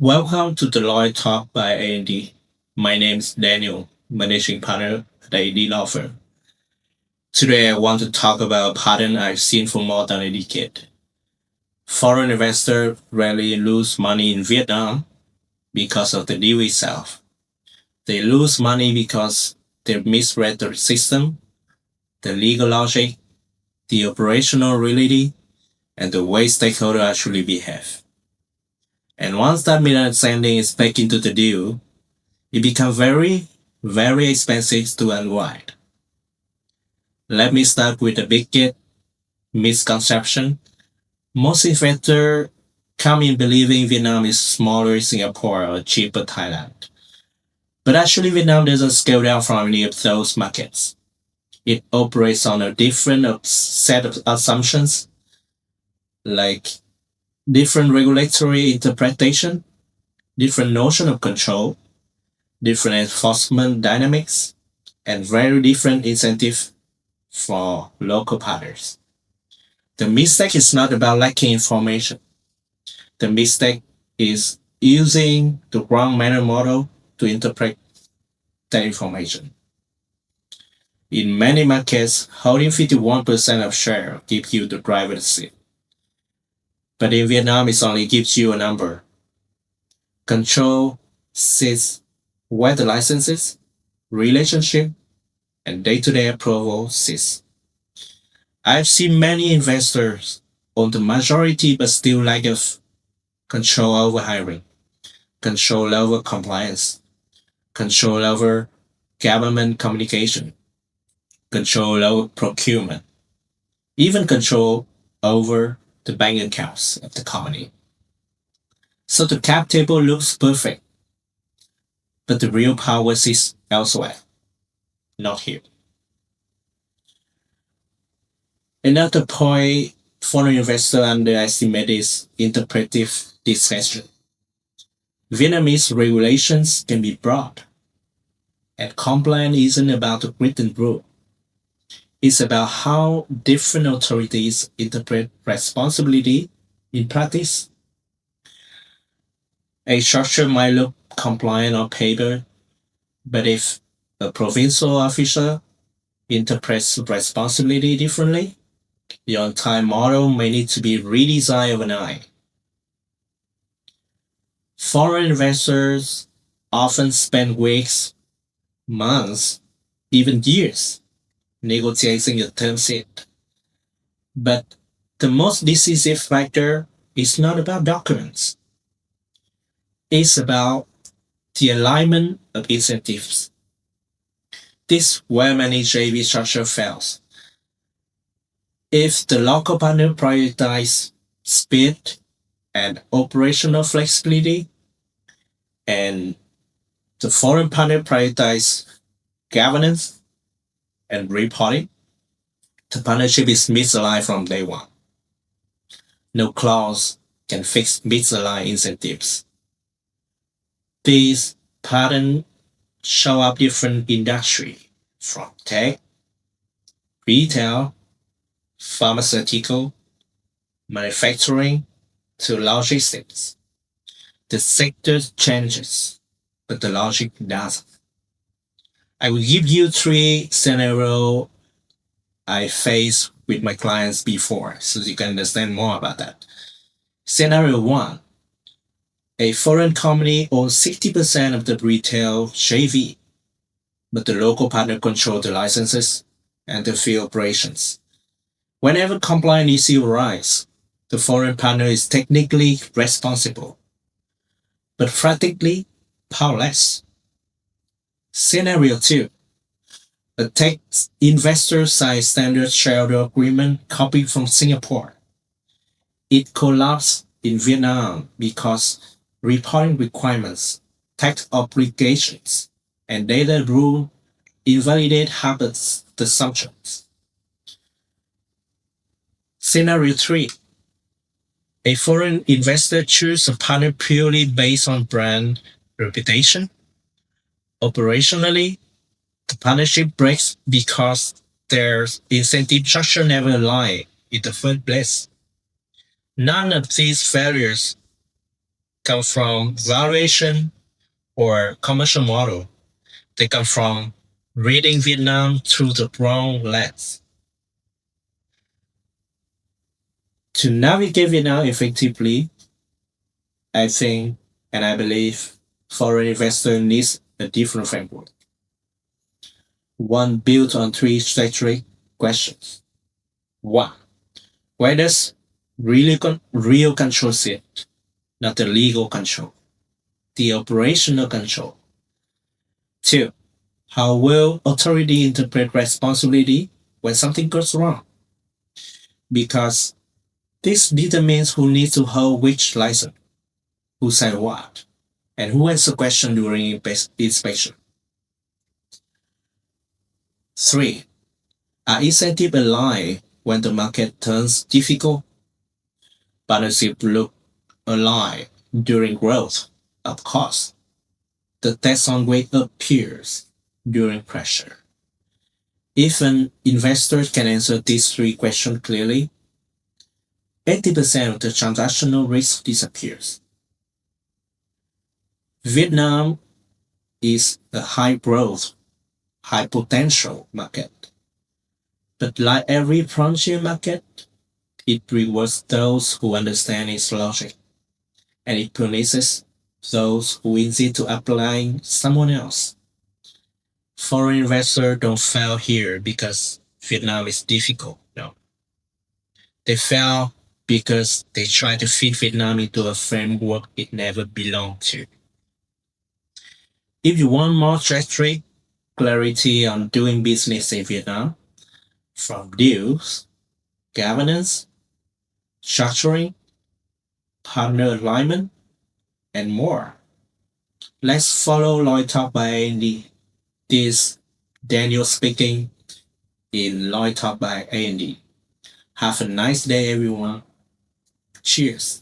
Welcome to the Lawyer Talk by A&D. My name is Daniel, managing partner at A&D Law Firm. Today I want to talk about a pattern I've seen for more than a decade. Foreign investors rarely lose money in Vietnam because of the deal itself. They lose money because they misread the system, the legal logic, the operational reality, and the way stakeholders actually behave. And once that misunderstanding is baked into the deal, it becomes very expensive to unwind. Let me start with the biggest misconception. Most investors come in believing Vietnam is smaller Singapore or cheaper Thailand. But actually, Vietnam doesn't scale down from any of those markets. It operates on a different set of assumptions, like different regulatory interpretation, different notion of control, different enforcement dynamics, and very different incentive for local partners. The mistake is not about lacking information. The mistake is using the wrong mental model to interpret that information. In many markets, holding 51% of share gives you the driver's seat. But in Vietnam, it only gives you a number. Control sits where the licenses, relationship, and day-to-day approval sits. I've seen many investors own the majority but still lack of control over hiring, control over compliance, control over government communication, control over procurement, even control over the bank accounts of the company. So the cap table looks perfect, but the real power sits elsewhere, not here. Another point foreign investors underestimate is interpretive discretion. Vietnamese regulations can be broad, and compliance isn't about the written rule. It's about how different authorities interpret responsibility in practice. A structure might look compliant on paper, but if a provincial official interprets responsibility differently, the entire model may need to be redesigned overnight. Foreign investors often spend weeks, months, even years negotiating a term sheet. But the most decisive factor is not about documents. It's about the alignment of incentives. This is where many JV structure fails. If the local partner prioritizes speed and operational flexibility, and the foreign partner prioritizes governance and reporting, the partnership is misaligned from day one. No clause can fix misaligned incentives. These patterns show up different industry, from tech, retail, pharmaceutical, manufacturing, to logistics. The sector changes, but the logic doesn't. I will give you three scenarios I faced with my clients before so you can understand more about that. Scenario 1. A foreign company owns 60% of the retail JV, but the local partner controls the licenses and the field operations. Whenever compliance issues arise, the foreign partner is technically responsible, but practically powerless. Scenario 2. A tech investor signs standard shareholder agreement copied from Singapore. It collapsed in Vietnam because reporting requirements, tax obligations, and data rule invalidate half the assumptions. Scenario 3. A foreign investor chooses a partner purely based on brand reputation. Operationally, the partnership breaks because their incentive structure never aligned in the first place. None of these failures come from valuation or commercial model. They come from reading Vietnam through the wrong lens. To navigate Vietnam effectively, I think and I believe foreign investor needs a different framework. One built on three strategic questions. One, where does real control sit? Not the legal control, the operational control. Two, how will authority interpret responsibility when something goes wrong? Because this determines who needs to hold which license, who said what, and who answers question during inspection. Three, are incentives aligned when the market turns difficult? Partnership look aligned during growth, of course. The test on weight appears during pressure. If an investor can answer these three questions clearly, 80% of the transactional risk disappears. Vietnam is a high growth, high potential market. But like every frontier market, it rewards those who understand its logic, and it punishes those who insist to apply someone else. Foreign investors don't fail here because Vietnam is difficult. No. They fail because they try to fit Vietnam into a framework it never belonged to. If you want more strategy, clarity on doing business in Vietnam, from deals, governance, structuring, partner alignment, and more. Let's follow Lloyd Talk by A&D. This Daniel speaking in Lloyd Talk by A&D. Have a nice day, everyone. Cheers.